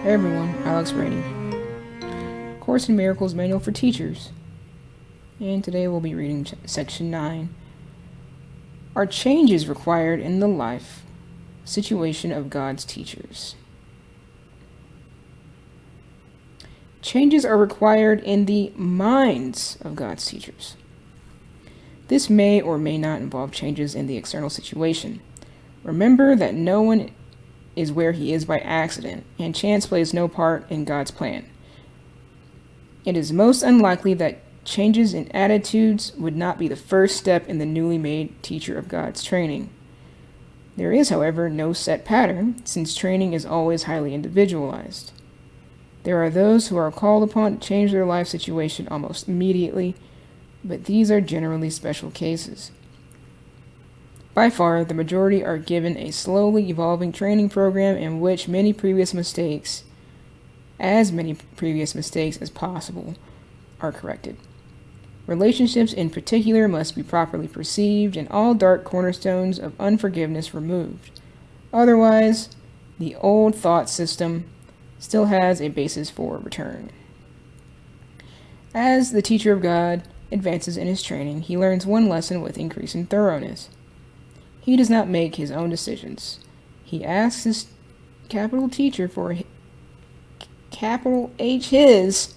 Hey everyone, Brady. Course in Miracles Manual for Teachers. And today we'll be reading Section 9. Are changes required in the life situation of God's teachers? Changes are required in the minds of God's teachers. This may or may not involve changes in the external situation. Remember that no one is where he is by accident, and chance plays no part in God's plan. It is most unlikely that changes in attitudes would not be the first step in the newly made teacher of God's training. There is, however, no set pattern, since training is always highly individualized. There are those who are called upon to change their life situation almost immediately, but these are generally special cases. By far, the majority are given a slowly evolving training program in which many previous mistakes as possible, are corrected. Relationships in particular must be properly perceived and all dark cornerstones of unforgiveness removed. Otherwise, the old thought system still has a basis for return. As the teacher of God advances in his training, he learns one lesson with increasing thoroughness. He does not make his own decisions. He asks his capital teacher for capital H his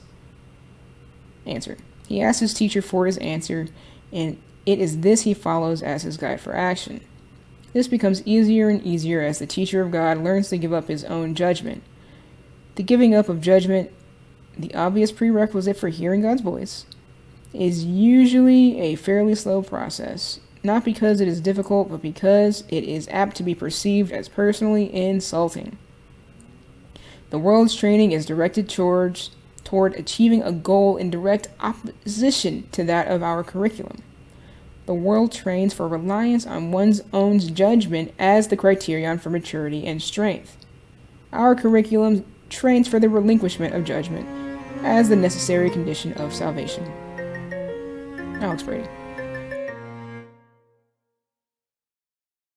answer. He asks his teacher for his answer, and it is this he follows as his guide for action. This becomes easier and easier as the teacher of God learns to give up his own judgment. The giving up of judgment, the obvious prerequisite for hearing God's voice, is usually a fairly slow process. Not because it is difficult, but because it is apt to be perceived as personally insulting. The world's training is directed toward achieving a goal in direct opposition to that of our curriculum. The world trains for reliance on one's own judgment as the criterion for maturity and strength. Our curriculum trains for the relinquishment of judgment as the necessary condition of salvation. Alex Brady.